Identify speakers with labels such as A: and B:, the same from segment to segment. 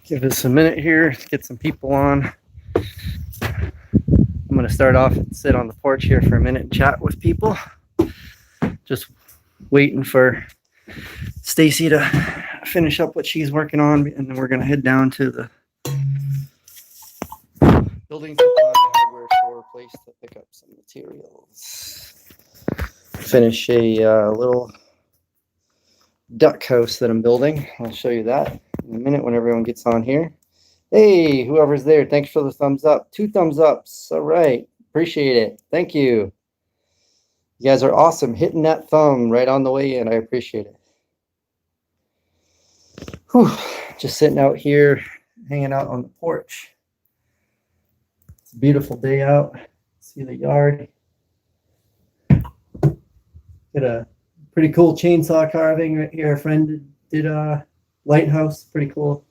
A: Give us a minute here to get some people on. I'm going to start off and sit on the porch here for a minute and chat with people. Just waiting for Stacy to finish up what she's working on, and then we're going to head down to the building supply hardware store place to pick up some materials. Finish a little duck house that I'm building. I'll show you that in a minute when everyone gets on here. Hey, whoever's there, thanks for the thumbs up. 2 thumbs ups. All right. Appreciate it. Thank you. You guys are awesome. Hitting that thumb right on the way in. I appreciate it. Whew. Just sitting out here, hanging out on the porch. It's a beautiful day out. See the yard. Got a pretty cool chainsaw carving right here. A friend did a lighthouse. Pretty cool.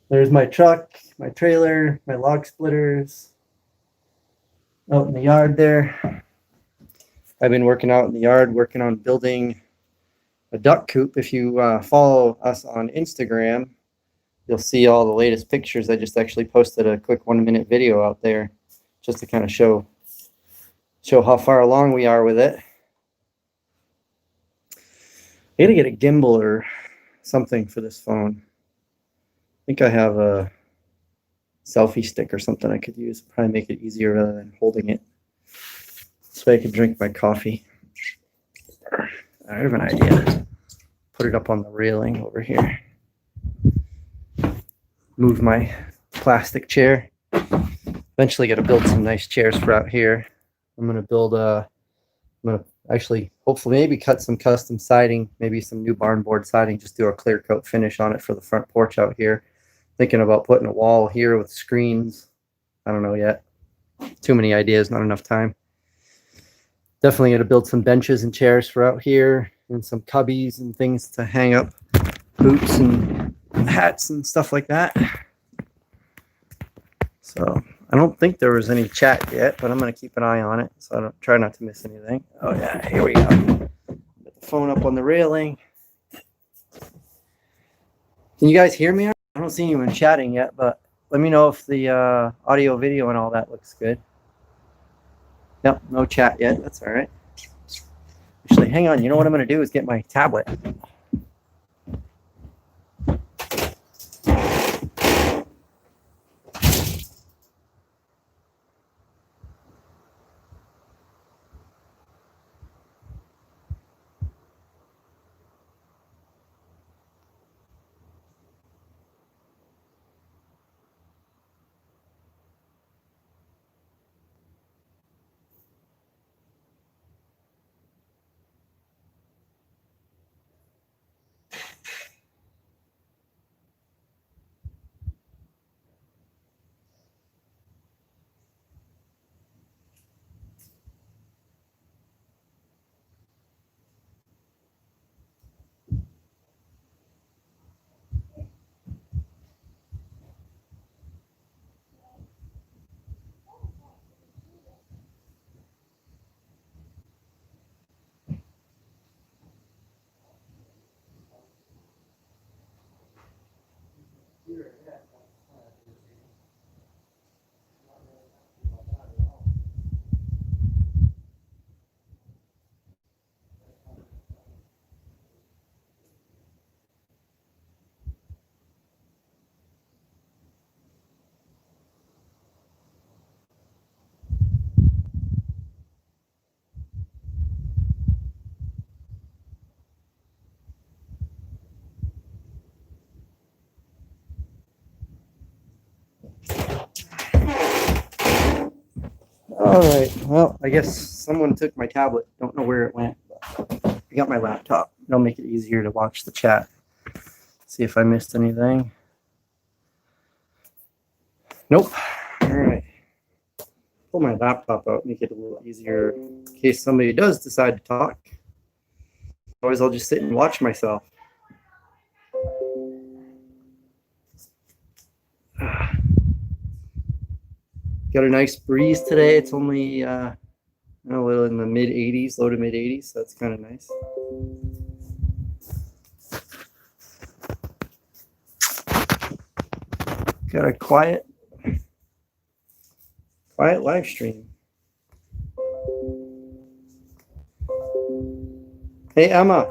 A: There's my truck, my trailer, my log splitters out in the yard there. I've been working out in the yard, working on building a duck coop. If you follow us on Instagram, you'll see all the latest pictures. I just actually posted a quick 1-minute video out there just to kind of show how far along we are with it. I gotta get a gimbal or something for this phone. I think I have a selfie stick or something I could use. Probably make it easier rather than holding it. So I could drink my coffee. I have an idea. Put it up on the railing over here. Move my plastic chair. Eventually got to build some nice chairs for out here. I'm going to actually hopefully maybe cut some custom siding, maybe some new barn board siding, just do a clear coat finish on it for the front porch out here. Thinking about putting a wall here with screens. I don't know yet. Too many ideas, not enough time. Definitely going to build some benches and chairs for out here and some cubbies and things to hang up boots and hats and stuff like that. So I don't think there was any chat yet, but I'm going to keep an eye on it so I don't try not to miss anything. Oh yeah, here we go. Get the phone up on the railing. Can you guys hear me? I don't see anyone chatting yet, but let me know if the audio, video, and all that looks good. Nope, no chat yet. That's all right. Actually, hang on. You know what I'm going to do is get my tablet. All right. Well, I guess someone took my tablet. Don't know where it went. But I got my laptop. It'll make it easier to watch the chat. See if I missed anything. Nope. All right. Pull my laptop out, make it a little easier in case somebody does decide to talk. Otherwise, I'll just sit and watch myself. Got a nice breeze today. It's only a little in the mid 80s, low to mid 80s. So that's kind of nice. got a quiet live stream. Hey, Emma.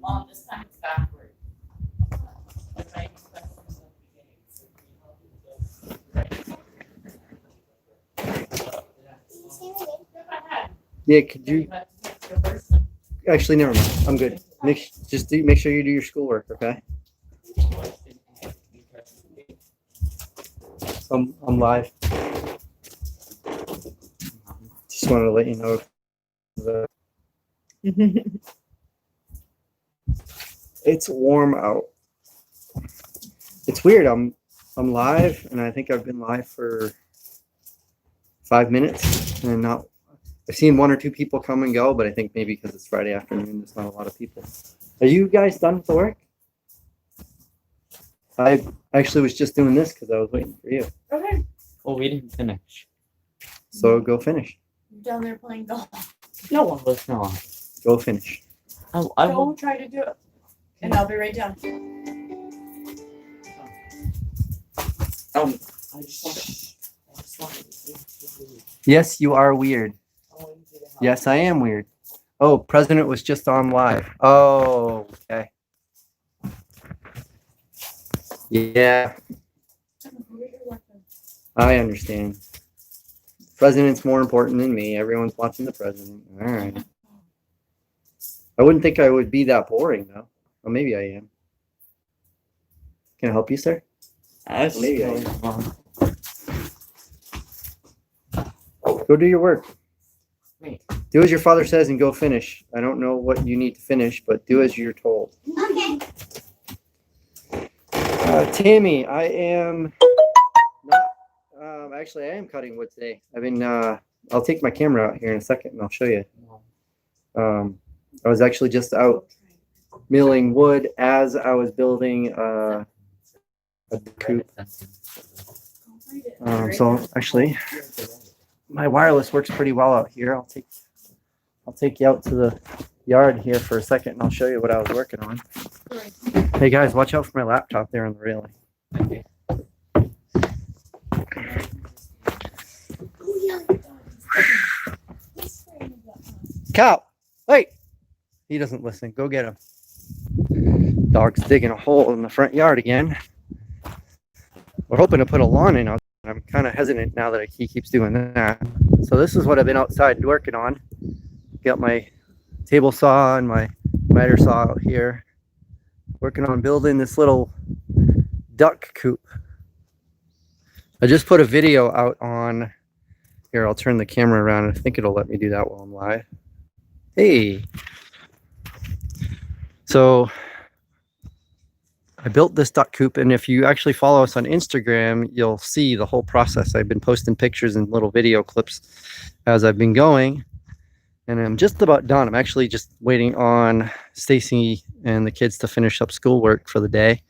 B: Mom, this time it's backward.
A: Yeah, could you? Actually, never mind. I'm good. Make sure you do your schoolwork, okay? I'm live. Just wanted to let you know. It's warm out. It's weird. I'm live, and I think I've been live for 5 minutes, and not. I've seen 1 or 2 people come and go, but I think maybe because it's Friday afternoon, there's not a lot of people. Are you guys done with the work? I actually was just doing this because I was waiting for you.
B: Okay.
C: Well, we didn't finish.
A: So go finish.
B: You're down there playing golf.
C: No one was not.
A: Go finish.
C: I
B: Go
C: will.
B: try to do it. And I'll be right down.
C: I just wanted to.
A: Yes, you are weird. Yes, I am weird. Oh, President was just on live. Oh, okay. Yeah, I understand. President's more important than me. Everyone's watching the president. All right. I wouldn't think I would be that boring, though. Well, maybe I am. Can I help you, sir? Maybe I am. Go do your work.
C: Wait.
A: Do as your father says and go finish. I don't know what you need to finish, but do as you're told.
B: Okay.
A: Tammy, I am not. Actually, I am cutting wood today. I've been. I'll take my camera out here in a second, and I'll show you. I was actually just out milling wood as I was building a coop. So actually, my wireless works pretty well out here. I'll take you out to the yard here for a second, and I'll show you what I was working on. Hey guys, watch out for my laptop there on the railing.
C: Okay.
A: Cow, wait! He doesn't listen. Go get him. Dog's digging a hole in the front yard again. We're hoping to put a lawn in. I'm kind of hesitant now that he keeps doing that. So this is what I've been outside working on. Got my table saw and my miter saw out here. Working on building this little duck coop. I just put a video out on here. I'll turn the camera around. I think it'll let me do that while I'm live. Hey. So I built this duck coop, and if you actually follow us on Instagram, you'll see the whole process. I've been posting pictures and little video clips as I've been going, and I'm just about done. I'm actually just waiting on Stacy and the kids to finish up schoolwork for the day.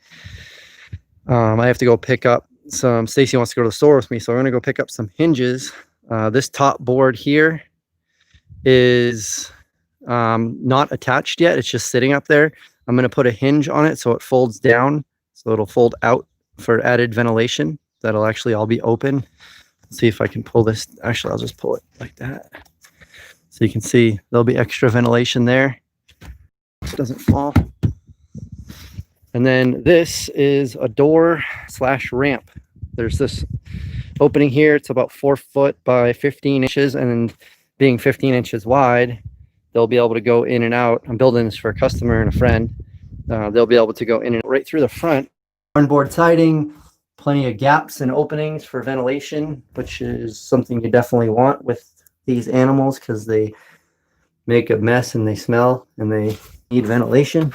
A: I have to go pick up some. Stacy wants to go to the store with me, so I'm going to go pick up some hinges. This top board here is not attached yet. It's just sitting up there. I'm going to put a hinge on it so it folds down, so it'll fold out for added ventilation. That'll actually all be open. Let's see if I can pull this. Actually, I'll just pull it like that. So you can see there'll be extra ventilation there. It doesn't fall. And then this is a door / ramp. There's this opening here. It's about 4 foot by 15 inches, and being 15 inches wide, they'll be able to go in and out. I'm building this for a customer and a friend. They'll be able to go in and right through the front. Board siding, plenty of gaps and openings for ventilation, which is something you definitely want with these animals because they make a mess and they smell and they need ventilation.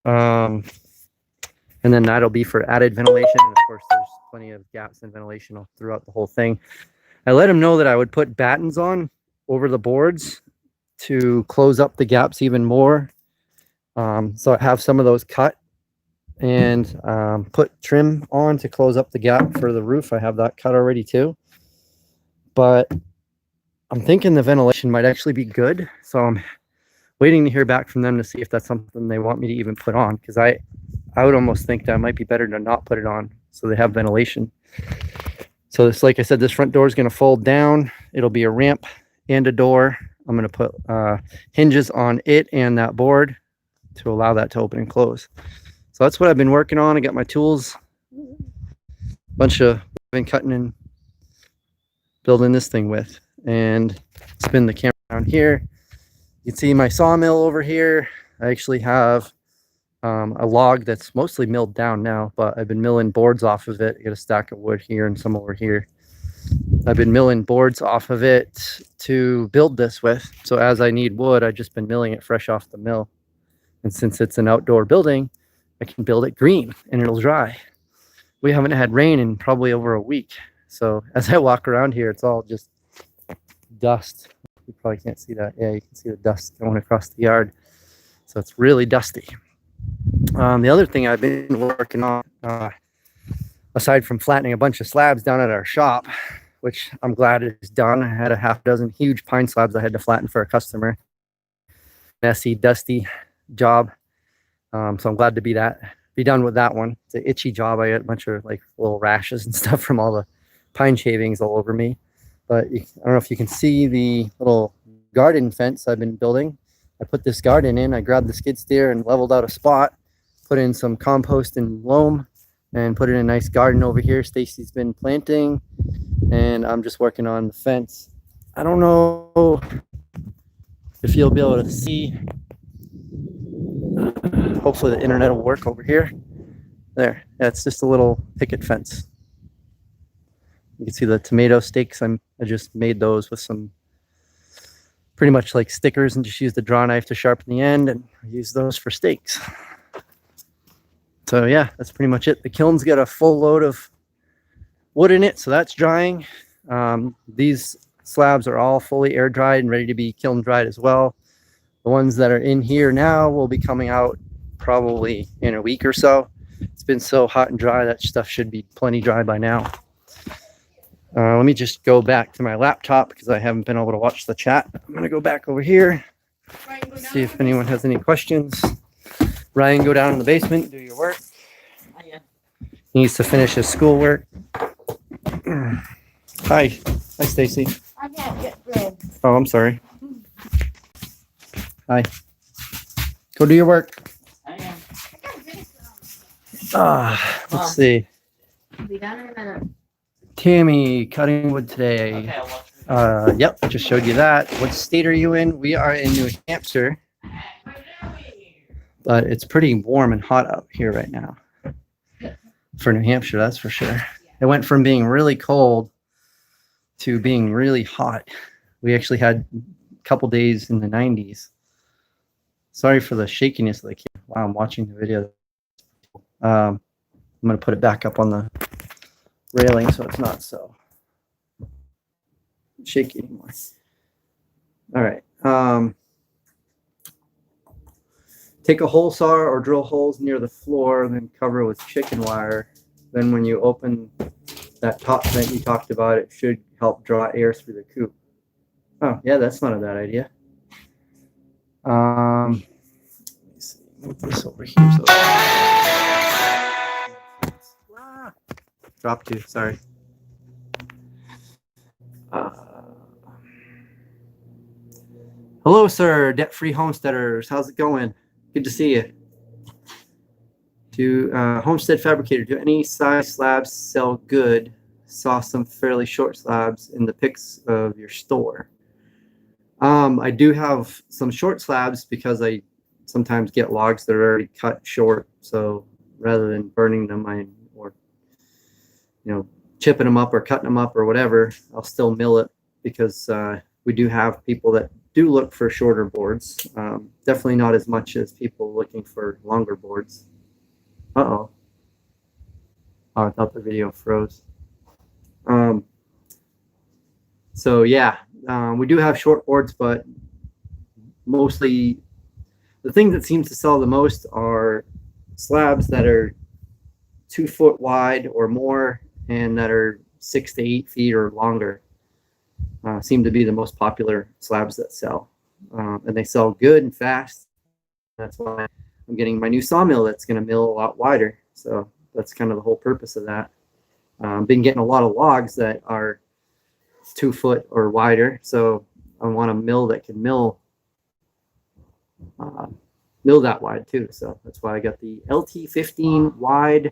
A: And then that'll be for added ventilation. And of course, there's plenty of gaps in ventilation throughout the whole thing. I let them know that I would put battens on over the boards to close up the gaps even more. So I have some of those cut and put trim on to close up the gap for the roof. I have that cut already too. But I'm thinking the ventilation might actually be good. So I'm waiting to hear back from them to see if that's something they want me to even put on, because I would almost think that it might be better to not put it on so they have ventilation. So this, like I said, this front door is going to fold down. It'll be a ramp and a door. I'm going to put hinges on it and that board to allow that to open and close. So that's what I've been working on. I got my tools, bunch of been cutting and building this thing with, and spin the camera around here. You can see my sawmill over here. I actually have a log that's mostly milled down now, but I've been milling boards off of it. I got a stack of wood here and some over here. I've been milling boards off of it to build this with. So as I need wood, I've just been milling it fresh off the mill. And since it's an outdoor building, I can build it green and it'll dry. We haven't had rain in probably over a week. So as I walk around here, it's all just dust. You probably can't see that. Yeah, you can see the dust going across the yard. So it's really dusty. The other thing I've been working on, aside from flattening a bunch of slabs down at our shop, which I'm glad is done. I had a half dozen huge pine slabs I had to flatten for a customer. Messy, dusty job. So I'm glad to be done with that one. It's an itchy job. I got a bunch of like little rashes and stuff from all the pine shavings all over me. But I don't know if you can see the little garden fence I've been building. I put this garden in. I grabbed the skid steer and leveled out a spot, put in some compost and loam, and put in a nice garden over here. Stacy's been planting, and I'm just working on the fence. I don't know if you'll be able to see. Hopefully the internet will work over here. There, yeah, it's just a little picket fence. You can see the tomato stakes. I just made those with some pretty much like stickers, and just used the draw knife to sharpen the end, and I use those for stakes. So yeah, that's pretty much it. The kiln's got a full load of wood in it, so that's drying. These slabs are all fully air dried and ready to be kiln dried as well. The ones that are in here now will be coming out probably in a week or so. It's been so hot and dry, that stuff should be plenty dry by now. Let me just go back to my laptop because I haven't been able to watch the chat. I'm going to go back over here, see if anyone has any questions. Ryan, go down in the basement, do your work. He needs to finish his schoolwork. Hi. Hi, Stacy.
B: I can't get bread.
A: Oh, I'm sorry. Hi. Go do your work. Let's see.
B: Be done in a minute.
A: Tammy, cutting wood today.
C: Okay, I'll watch it.
A: Yep, just showed you that. What state are you in? We are in New Hampshire, but it's pretty warm and hot out here right now. For New Hampshire, that's for sure. It went from being really cold to being really hot. We actually had a couple days in the 90s. Sorry for the shakiness of the camera while I'm watching the video. I'm going to put it back up on the railing so it's not so shaky anymore. All right. Take a hole saw or drill holes near the floor and then cover it with chicken wire. Then when you open that top vent you talked about, it should help draw air through the coop. Oh, yeah, that's not a bad idea. Let me see. Move this over here. So drop two, sorry. Hello, sir, debt-free homesteaders. How's it going? Good to see you. Do Homestead Fabricator, do any size slabs sell good? Saw some fairly short slabs in the pics of your store. I do have some short slabs because I sometimes get logs that are already cut short. So rather than burning them, or chipping them up or cutting them up or whatever, I'll still mill it because we do have people that do look for shorter boards. Definitely not as much as people looking for longer boards. Uh-oh. Oh, I thought the video froze. So yeah, we do have short boards, but mostly the thing that seems to sell the most are slabs that are 2 foot wide or more and that are 6 to 8 feet or longer. Seem to be the most popular slabs that sell. and they sell good and fast. That's why I'm getting my new sawmill that's going to mill a lot wider. So that's kind of the whole purpose of that. Been getting a lot of logs that are 2 foot or wider. So I want a mill that can mill that wide too. So that's why I got the LT15 wide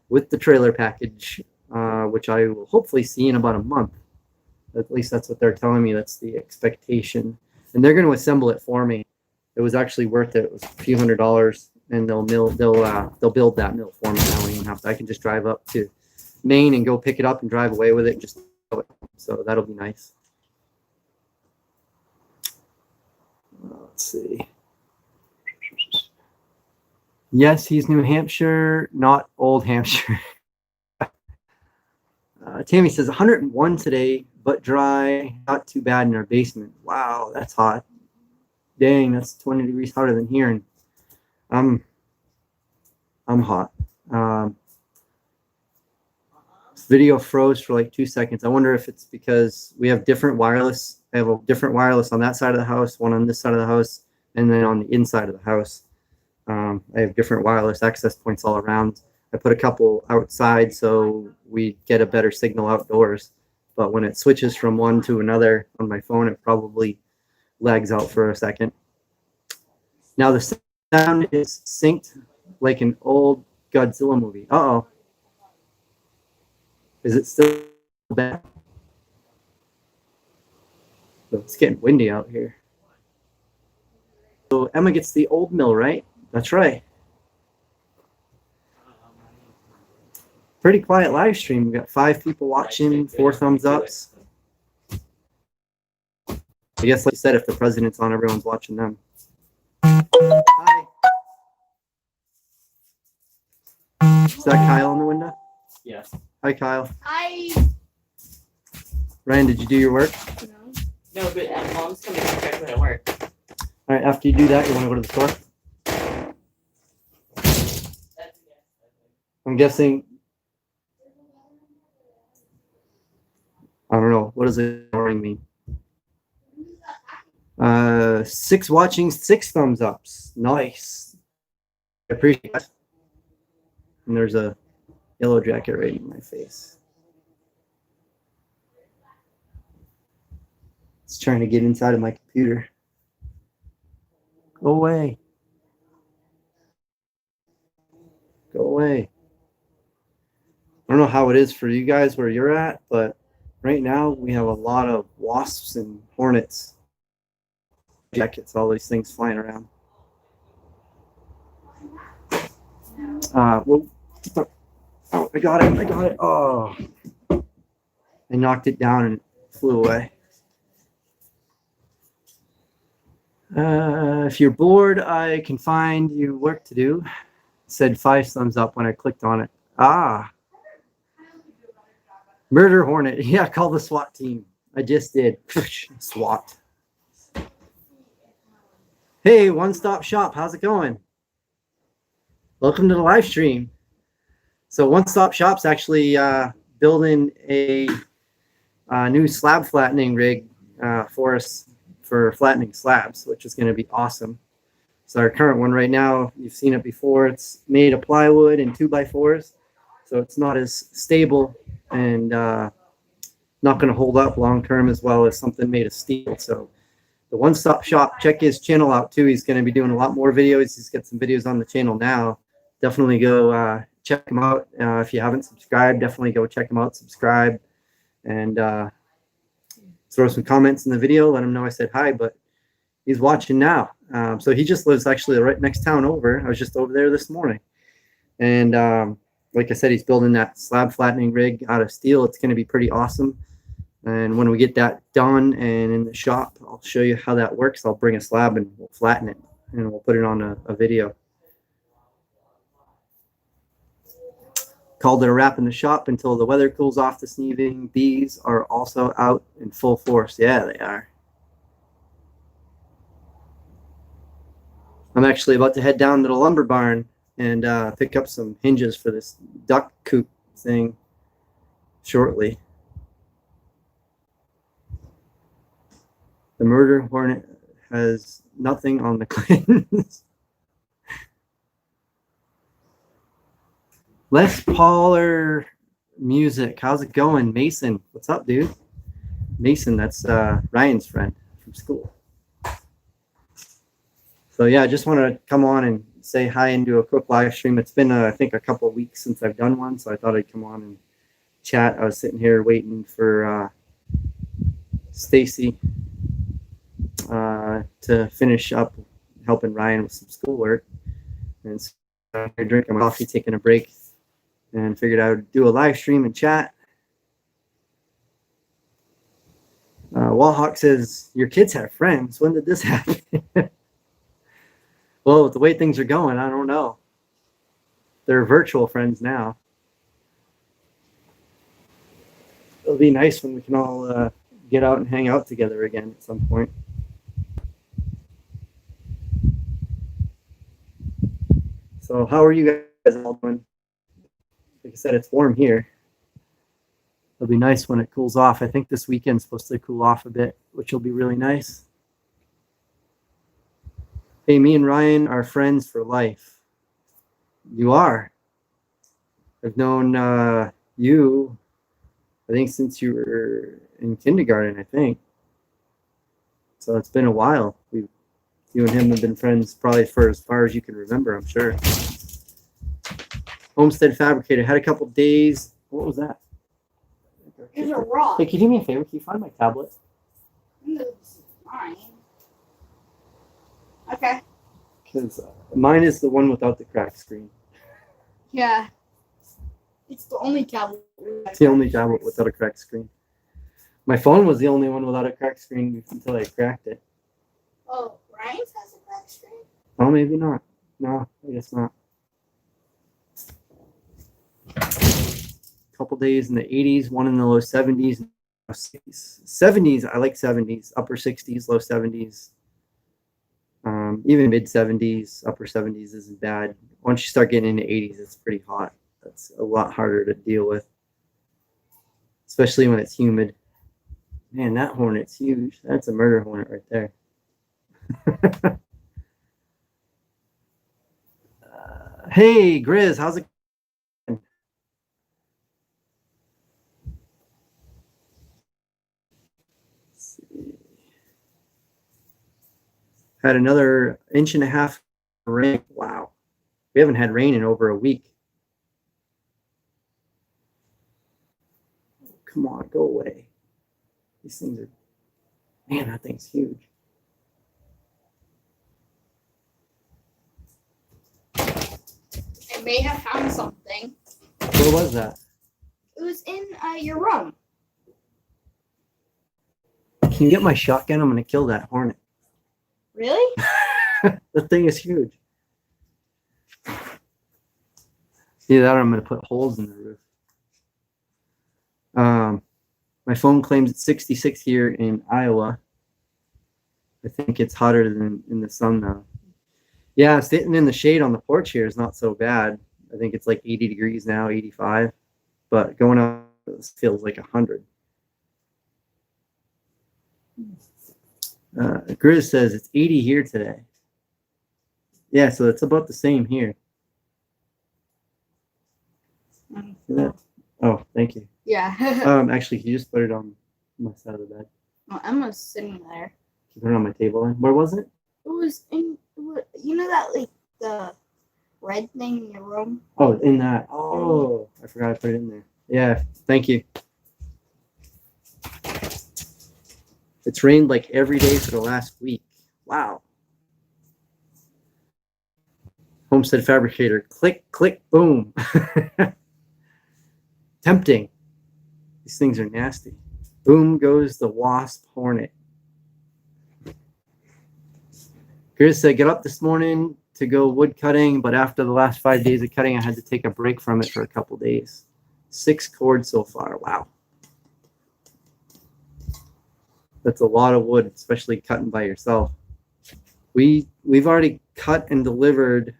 A: with the trailer package, which I will hopefully see in about a month. At least that's what they're telling me. That's the expectation. And they're going to assemble it for me. It was actually worth it. It was a few $100s, and they'll build that mill for me. Now we don't have to. I can just drive up to Maine and go pick it up and drive away with it. So that'll be nice. Let's see. Yes, he's New Hampshire, not Old Hampshire. Tammy says 101 today, but dry, not too bad in our basement. Wow, that's hot. Dang, that's 20 degrees hotter than here, and I'm hot. Video froze for like 2 seconds. I wonder if it's because we have different wireless. I have a different wireless on that side of the house, one on this side of the house, and then on the inside of the house. I have different wireless access points all around. I put a couple outside so we get a better signal outdoors. But when it switches from one to another on my phone, it probably lags out for a second. Now the sound is synced like an old Godzilla movie. Uh-oh. Is it still bad? So it's getting windy out here. So Emma gets the old mill, right? That's right. Pretty quiet live stream. We got 5 people watching, 4 thumbs ups. I guess, like you said, if the president's on, everyone's watching them. Hi. Is that Kyle in the window?
C: Yes.
A: Hi, Kyle.
B: I
A: Ryan, did you do your work?
C: No, but Mom's coming to check when I work.
A: All right, after you do that, you want to go to the store? I'm guessing. I don't know. What does ignoring mean? 6 watching, 6 thumbs ups. Nice. I appreciate that. And there's a yellow jacket right in my face. It's trying to get inside of my computer. Go away. Go away. I don't know how it is for you guys where you're at, but right now we have a lot of wasps and hornets. Jackets, all these things flying around. Well, oh, I got it. Oh, I knocked it down and it flew away. If you're bored, I can find you work to do. It said 5 thumbs up when I clicked on it. Ah. Murder Hornet. Yeah, call the SWAT team. I just did. SWAT. Hey, One Stop Shop. How's it going? Welcome to the live stream. So One Stop Shop's actually building a new slab flattening rig for us for flattening slabs, which is going to be awesome. So our current one right now, you've seen it before. It's made of plywood and 2x4s, so it's not as stable and not going to hold up long term as well as something made of steel. So the One Stop Shop, check his channel out too. He's going to be doing a lot more videos. He's got some videos on the channel now. Definitely go check him out. If you haven't subscribed, definitely go check him out, subscribe, and throw some comments in the video. Let him know I said hi, but he's watching now. So he just lives actually right next town over. I was just over there this morning. And like I said, he's building that slab flattening rig out of steel. It's going to be pretty awesome. And when we get that done and in the shop, I'll show you how that works. I'll bring a slab and we'll flatten it and we'll put it on a video. Called it a wrap in the shop until the weather cools off this evening. Bees are also out in full force. Yeah, they are. I'm actually about to head down to the lumber barn and pick up some hinges for this duck coop thing shortly. The Murder Hornet has nothing on the cleanse. Les Pauler music. How's it going? Mason, what's up, dude? Mason, that's Ryan's friend from school. So yeah, I just want to come on and say hi and do a quick live stream. It's been, I think, a couple of weeks since I've done one, so I thought I'd come on and chat. I was sitting here waiting for Stacy to finish up helping Ryan with some schoolwork. And so I'm here drinking my coffee, taking a break, and figured I would do a live stream and chat. Wallhawk says, your kids have friends. When did this happen? Well, with the way things are going, I don't know. They're virtual friends now. It'll be nice when we can all get out and hang out together again at some point. So how are you guys all doing? Like I said, it's warm here. It'll be nice when it cools off. I think this weekend's supposed to cool off a bit, which will be really nice. Hey, me and Ryan are friends for life. You are. I've known you, I think, since you were in kindergarten, I think. So it's been a while. You and him have been friends probably for as far as you can remember, I'm sure. Homestead Fabricator. Had a couple days. What was that?
B: There's a rock.
A: Hey, can you do me a favor? Can you find my tablet?
B: It's fine. Okay.
A: Because mine is the one without the crack screen.
B: Yeah. It's the only tablet.
A: It's the only tablet without a cracked screen. My phone was the only one without a cracked screen until I cracked it.
B: Oh, Ryan's has a cracked screen?
A: Oh, maybe not. No, I guess not. Couple days in the 80s, one in the low 70s, 70s. I like 70s, upper 60s, low 70s. Even mid 70s, upper 70s isn't bad. Once you start getting into 80s, it's pretty hot. That's a lot harder to deal with, especially when it's humid. Man, that hornet's huge. That's a murder hornet right there. Hey, Grizz, how's it going? Let's see. Had another 1.5 inches of rain. Wow. We haven't had rain in over a week. Come on, go away. These things are, man, that thing's huge.
B: I may have found something.
A: What was that?
B: It was in your room.
A: Can you get my shotgun? I'm going to kill that hornet.
B: Really?
A: The thing is huge. Either that or I'm going to put holes in the roof. My phone claims it's 66 here in Iowa. I think it's hotter than in the sun though. Yeah, sitting in the shade on the porch here is not so bad. I think it's like 80 degrees now, 85. But going out, it feels like 100. Grizz says it's 80 here today. Yeah, so it's about the same here. Oh, thank you.
B: Yeah.
A: Actually, can you just put it on my side of the bed?
B: Well, Emma's sitting there.
A: Can you put it on my table? Where was it?
B: It was in, you know that, like, the red thing in your room?
A: Oh, in that. Oh, I forgot I put it in there. Yeah, thank you. It's rained like every day for the last week. Wow. Homestead Fabricator. Click, click, boom. Tempting. These things are nasty. Boom goes the wasp hornet. Chris said, get up this morning to go wood cutting, but after the last 5 days of cutting, I had to take a break from it for a couple days. 6 cords so far. Wow. That's a lot of wood, especially cutting by yourself. We've already cut and delivered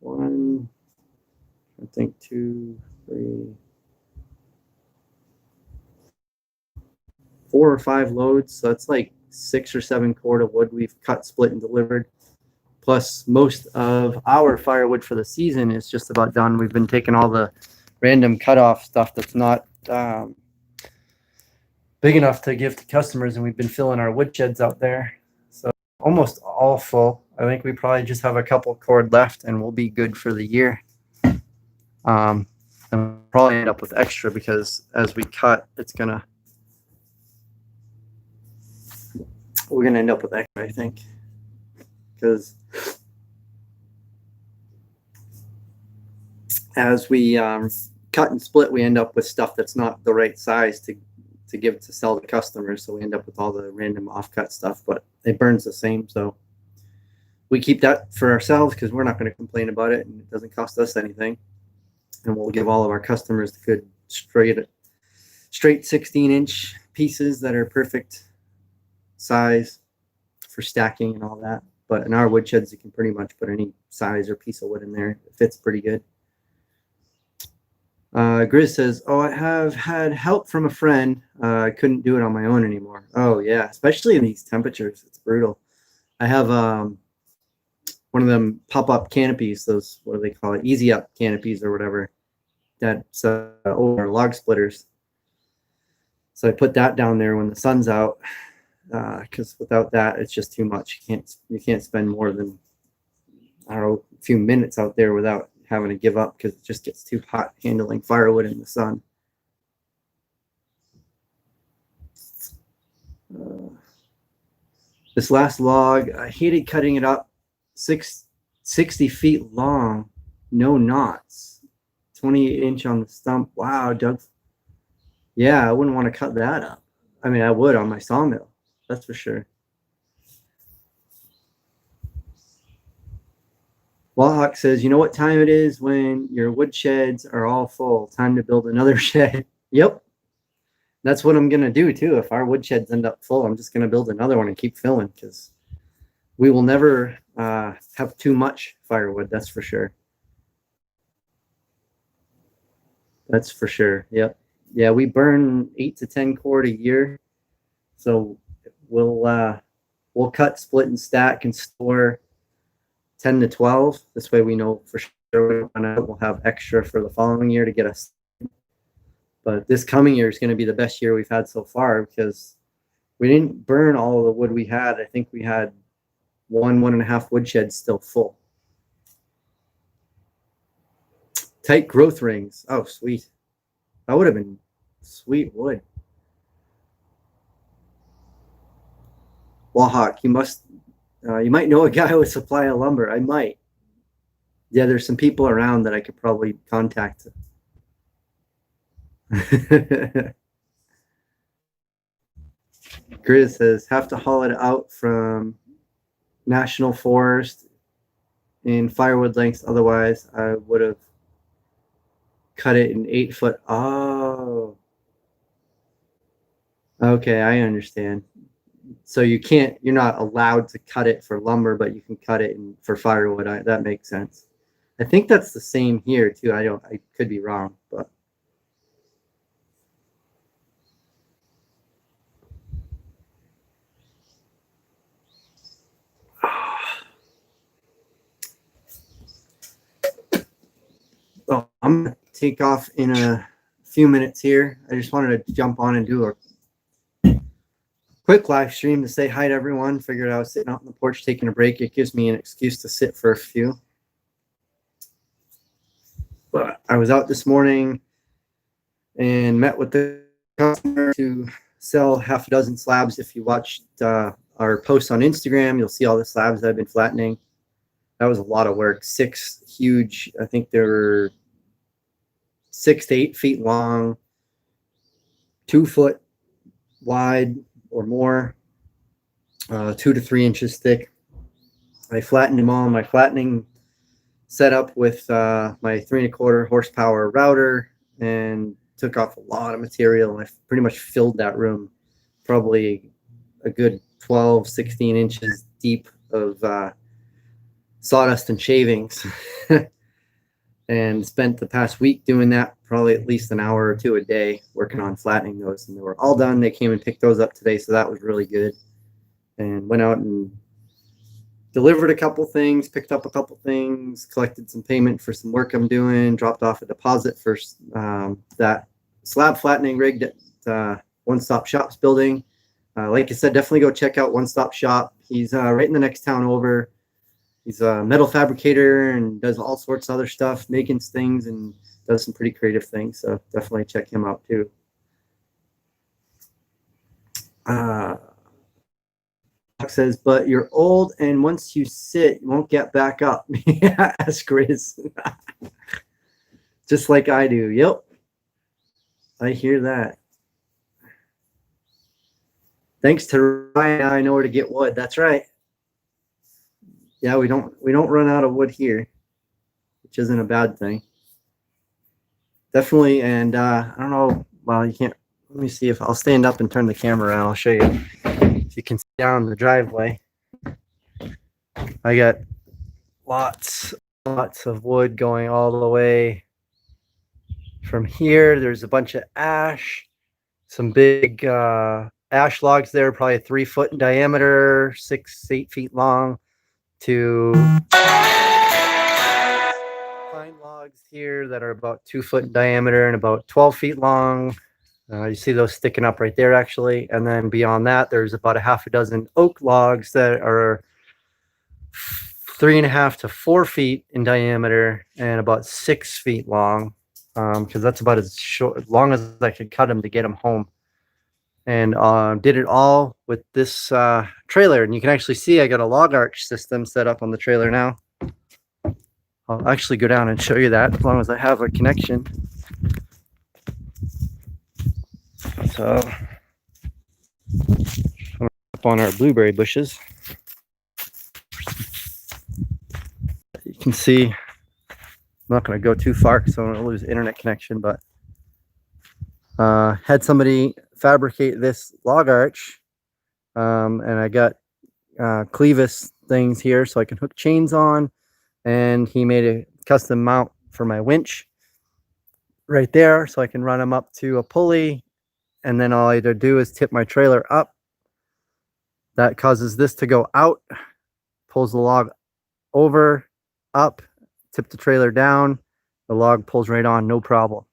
A: 1, I think 2, 3, 4 or 5 loads. So that's like 6 or 7 cord of wood we've cut, split, and delivered. Plus, most of our firewood for the season is just about done. We've been taking all the random cutoff stuff that's not big enough to give to customers, and we've been filling our wood sheds out there. So almost all full. I think we probably just have a couple cord left, and we'll be good for the year. And we'll probably end up with extra because as we cut, we're gonna end up with extra, I think, because as we cut and split, we end up with stuff that's not the right size to sell to customers. So we end up with all the random offcut stuff, but it burns the same. So we keep that for ourselves because we're not going to complain about it, and it doesn't cost us anything. And we'll give all of our customers the good straight 16-inch pieces that are perfect size for stacking and all that. But in our wood sheds, you can pretty much put any size or piece of wood in there. It fits pretty good. Grizz says, oh, I have had help from a friend. I couldn't do it on my own anymore. Oh, yeah, especially in these temperatures. It's brutal. I have one of them pop-up canopies, those, what do they call it, easy up canopies or whatever, that's over log splitters. So I put that down there when the sun's out, because without that, it's just too much. You can't spend more than, I don't know, a few minutes out there without having to give up because it just gets too hot handling firewood in the sun. This last log, I hated cutting it up. 60 feet long, no knots, 28-inch on the stump. Wow, Doug. Yeah, I wouldn't want to cut that up. I mean, I would on my sawmill, that's for sure. Wallhawk says, you know what time it is when your wood sheds are all full? Time to build another shed. Yep. That's what I'm going to do too. If our wood sheds end up full, I'm just going to build another one and keep filling because we will never have too much firewood. That's for sure. That's for sure. Yep. Yeah, we burn 8 to 10 cord a year. So we'll cut, split, and stack and store 10 to 12. This way we know for sure we'll have extra for the following year to get us. But this coming year is going to be the best year we've had so far because we didn't burn all of the wood we had. I think we had 1.5 wood sheds still full. Tight growth rings. Oh, sweet. That would have been sweet wood. Wallhawk, you might know a guy with supply of lumber. I might. Yeah, there's some people around that I could probably contact. Grizz says, have to haul it out from National Forest in firewood lengths. Otherwise, I would have cut it in 8-foot. Oh. Okay, I understand. So you're not allowed to cut it for lumber, but you can cut it for firewood. That makes sense. I think that's the same here too. I could be wrong, but. Well, I'm going to take off in a few minutes here. I just wanted to jump on and do a quick live stream to say hi to everyone. Figured I was sitting out on the porch taking a break. It gives me an excuse to sit for a few. But I was out this morning and met with the customer to sell half a dozen slabs. If you watched our posts on Instagram, you'll see all the slabs that I've been flattening. That was a lot of work. 6 huge, I think they were 6 to 8 feet long, 2 foot wide or more, 2 to 3 inches thick. I flattened them all in my flattening setup with my 3¼ horsepower router and took off a lot of material. I pretty much filled that room, probably a good 12, 16 inches deep of sawdust and shavings. And spent the past week doing that, probably at least an hour or 2 a day working on flattening those, and they were all done. They came and picked those up today, so that was really good. and went out and delivered a couple things, picked up a couple things, collected some payment for some work I'm doing, dropped off a deposit for that slab flattening rig that One Stop Shop's building. Like I said, definitely go check out One Stop Shop. He's right in the next town over. He's a metal fabricator and does all sorts of other stuff, making things, and does some pretty creative things. So definitely check him out too. Says, but you're old, and once you sit, you won't get back up. Yeah, ask Grizz. Just like I do. Yep, I hear that. Thanks to Ryan, I know where to get wood. That's right. Yeah, we don't run out of wood here, which isn't a bad thing. Definitely, and I don't know. Well, you can't. Let me see if I'll stand up and turn the camera around. I'll show you. So you can see down the driveway. I got lots of wood going all the way from here. There's a bunch of ash, some big ash logs there, probably 3 foot in diameter, 6-8 feet long, to pine logs here that are about 2 foot in diameter and about 12 feet long. You see those sticking up right there, actually. And then beyond that, there's about a half a dozen oak logs that are 3.5 to 4 feet in diameter and about 6 feet long, because that's about as long as I could cut them to get them home. And did it all with this trailer. And you can actually see I got a log arch system set up on the trailer now. I'll actually go down and show you that as long as I have a connection. So I'm up on our blueberry bushes. You can see I'm not going to go too far because I'm going to lose internet connection, but had somebody fabricate this log arch, and I got clevis things here so I can hook chains on, and he made a custom mount for my winch right there so I can run them up to a pulley. And then all I either do is tip my trailer up. That causes this to go out, pulls the log over, up, tip the trailer down. The log pulls right on, no problem.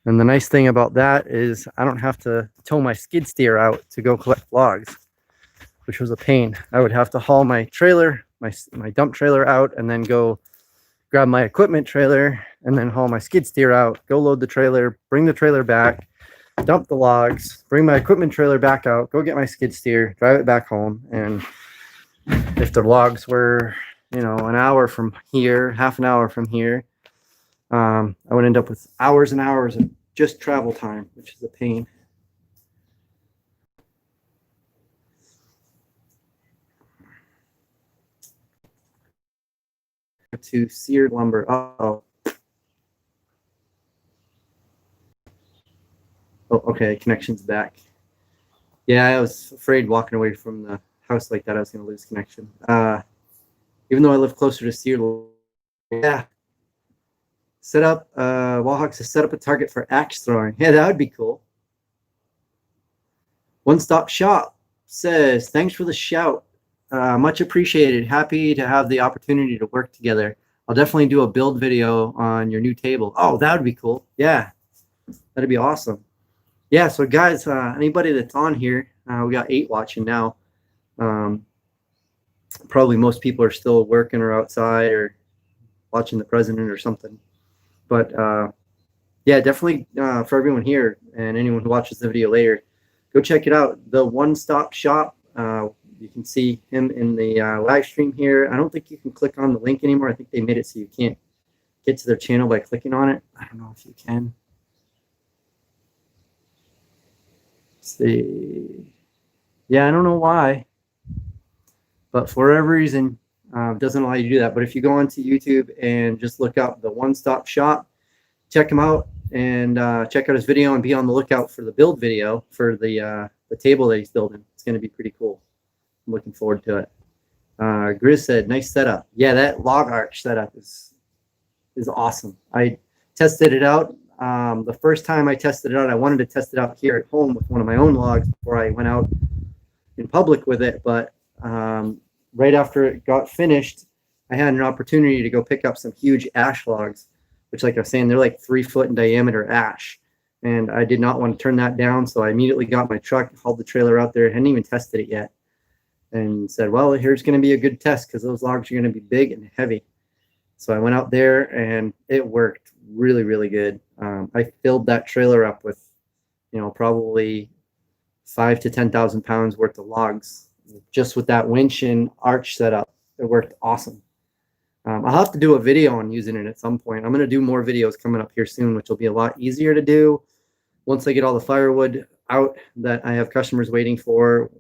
A: And the nice thing about that is I don't have to tow my skid steer out to go collect logs, which was a pain. I would have to haul my trailer, my dump trailer out, and then go grab my equipment trailer and then haul my skid steer out, go load the trailer, bring the trailer back, dump the logs, bring my equipment trailer back out, go get my skid steer, drive it back home. And if the logs were, an hour from here, half an hour from here, I would end up with hours and hours of just travel time, which is a pain. To seared lumber. Oh, okay, connection's back. Yeah, I was afraid walking away from the house like that I was going to lose connection. Even though I live closer to seared lumber. Yeah. Set up, Wallhawks to set up a target for axe throwing. Yeah, that would be cool. One Stop Shop says, thanks for the shout. Much appreciated. Happy to have the opportunity to work together. I'll definitely do a build video on your new table. Oh, that would be cool. Yeah, that'd be awesome. Yeah, so guys, anybody that's on here, we got 8 watching now. Probably most people are still working or outside or watching the president or something. But yeah, definitely for everyone here and anyone who watches the video later, go check it out. The One Stop Shop. You can see him in the live stream here. I don't think you can click on the link anymore. I think they made it so you can't get to their channel by clicking on it. I don't know if you can. Let's see. Yeah, I don't know why. But for whatever reason, it doesn't allow you to do that. But if you go onto YouTube and just look up the One Stop Shop, check him out and check out his video and be on the lookout for the build video for the table that he's building. It's going to be pretty cool. I'm looking forward to it. Grizz said, nice setup. Yeah, that log arch setup is awesome. I tested it out. The first time I tested it out, I wanted to test it out here at home with one of my own logs before I went out and public with it, but right after it got finished, I had an opportunity to go pick up some huge ash logs, which, like I was saying, they're like 3 foot in diameter ash. And I did not want to turn that down. So I immediately got my truck, hauled the trailer out there, hadn't even tested it yet, and said, well, here's going to be a good test because those logs are going to be big and heavy. So I went out there and it worked really, really good. I filled that trailer up with, probably 5,000 to 10,000 pounds worth of logs just with that winch and arch setup. It worked awesome. I'll have to do a video on using it at some point. I'm going to do more videos coming up here soon, which will be a lot easier to do once I get all the firewood out that I have customers waiting for.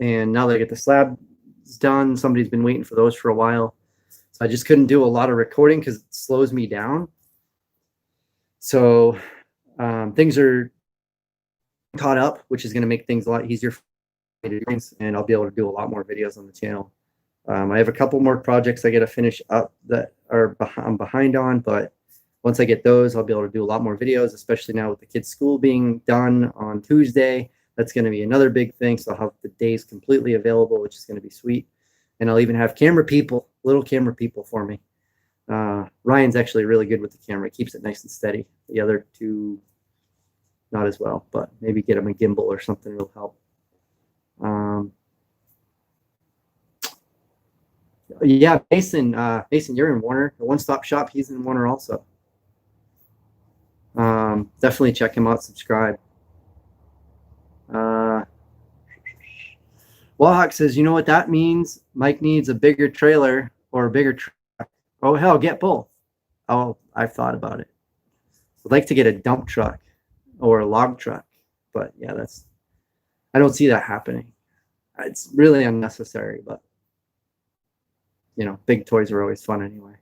A: And now that I get the slabs done, somebody's been waiting for those for a while. So I just couldn't do a lot of recording because it slows me down. So things are caught up, which is going to make things a lot easier for me to do, and I'll be able to do a lot more videos on the channel. I have a couple more projects I got to finish up that I'm behind on, but once I get those, I'll be able to do a lot more videos, especially now with the kids' school being done on Tuesday. That's going to be another big thing. So I'll have the days completely available, which is going to be sweet. And I'll even have little camera people for me. Ryan's actually really good with the camera. He keeps it nice and steady. The other two, not as well, but maybe get him a gimbal or something will help. Yeah, Mason, you're in Warner. The One Stop Shop, he's in Warner also. Definitely check him out, subscribe. Wallhawk says, you know what that means? Mike needs a bigger trailer or a bigger truck. Oh, hell, get both. Oh, I've thought about it. I'd like to get a dump truck or a log truck. But yeah, I don't see that happening. It's really unnecessary, but big toys are always fun anyway.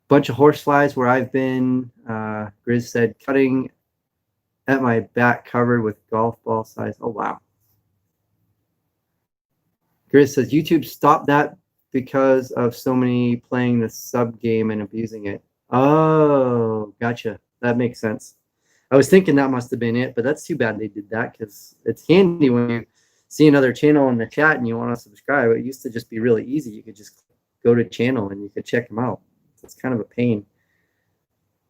A: Bunch of horseflies where I've been. Grizz said, cutting at my back covered with golf ball size. Oh, wow. Grizz says, YouTube stopped that because of so many playing the sub game and abusing it. Oh, gotcha. That makes sense. I was thinking that must have been it, but that's too bad they did that because it's handy when you see another channel in the chat and you want to subscribe. It used to just be really easy. You could just go to channel and you could check them out. It's kind of a pain.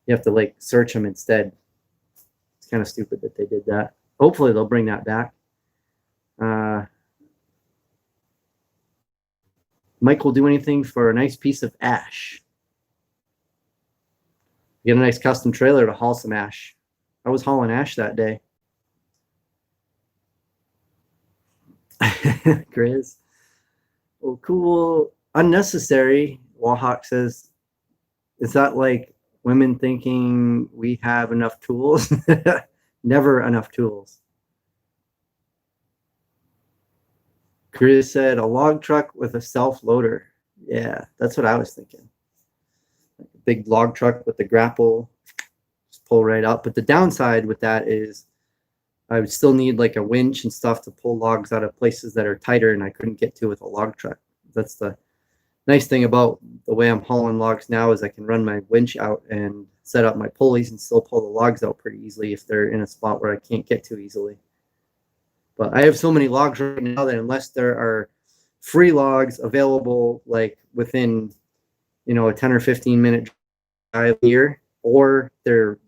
A: You have to search them instead. It's kind of stupid that they did that. Hopefully they'll bring that back. Mike will do anything for a nice piece of ash. Get a nice custom trailer to haul some ash. I was hauling ash that day. Grizz. Oh, cool. Unnecessary. Wallhawk says, is that like women thinking we have enough tools? Never enough tools. Chris said, a log truck with a self-loader. Yeah, that's what I was thinking. Like a big log truck with the grapple. Just pull right up. But the downside with that is I would still need a winch and stuff to pull logs out of places that are tighter and I couldn't get to with a log truck. That's the nice thing about the way I'm hauling logs now is I can run my winch out and set up my pulleys and still pull the logs out pretty easily if they're in a spot where I can't get to easily. But I have so many logs right now that unless there are free logs available within a 10 or 15 minute drive here, or they're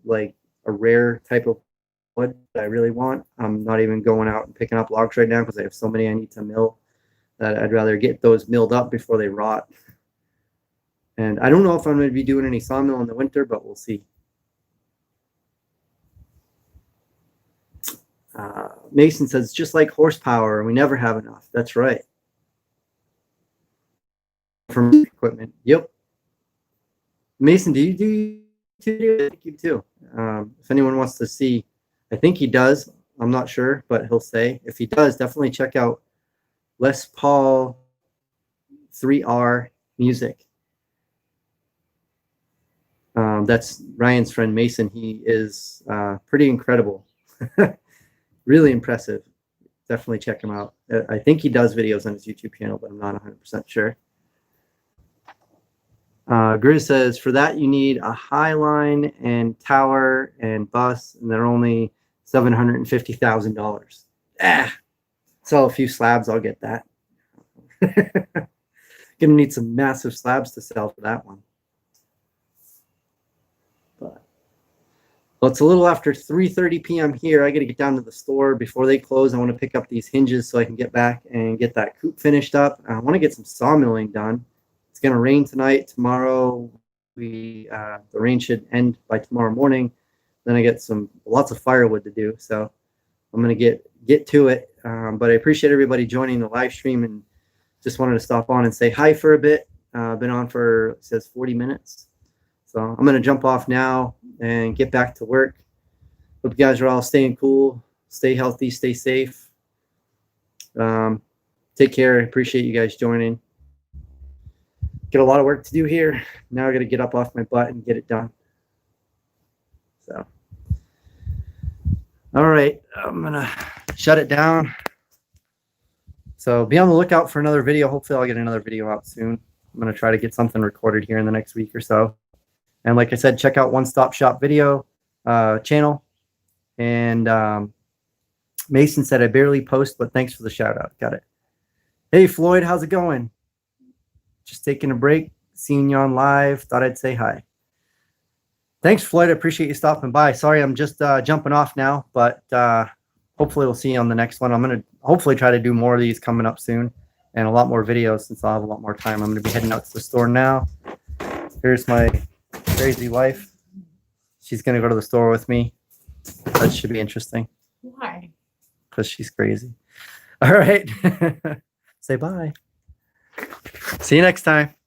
A: a rare type of wood that I really want, I'm not even going out and picking up logs right now because I have so many I need to mill that I'd rather get those milled up before they rot. And I don't know if I'm going to be doing any sawmill in the winter, but we'll see. Mason says, just like horsepower, we never have enough. That's right. From equipment. Yep. Mason, do you do YouTube? I think you do. If anyone wants to see, I think he does. I'm not sure, but he'll say. If he does, definitely check out Les Paul 3R music. That's Ryan's friend Mason. He is pretty incredible. Really impressive. Definitely check him out. I think he does videos on his YouTube channel, but I'm not 100% sure. Grizz says, for that you need a high line and tower and bus, and they're only $750,000. Sell a few slabs, I'll get that. Gonna need some massive slabs to sell for that one. But well, it's a little after 3:30 p.m. here. I got to get down to the store before they close. I want to pick up these hinges so I can get back and get that coop finished up. I want to get some sawmilling done. It's gonna rain tonight. Tomorrow, the rain should end by tomorrow morning. Then I get lots of firewood to do. So I'm gonna get to it. But I appreciate everybody joining the live stream, and just wanted to stop on and say hi for a bit. Been on for, it says 40 minutes. So I'm going to jump off now and get back to work. Hope you guys are all staying cool, stay healthy, stay safe. Take care. I appreciate you guys joining. Get a lot of work to do here. Now I got to get up off my butt and get it done. So, all right, I'm going to shut it down. So be on the lookout for another video. Hopefully I'll get another video out soon. I'm going to try to get something recorded here in the next week or so. And like I said, check out One Stop Shop video channel. And Mason said, I barely post, but thanks for the shout out. Got it. Hey, Floyd, how's it going? Just taking a break, seeing you on live. Thought I'd say hi. Thanks, Floyd. I appreciate you stopping by. Sorry, I'm just jumping off now, but hopefully we'll see you on the next one. I'm going to hopefully try to do more of these coming up soon and a lot more videos since I'll have a lot more time. I'm going to be heading out to the store now. Here's my crazy wife. She's going to go to the store with me. That should be interesting.
C: Why?
A: Because she's crazy. All right. Say bye. See you next time.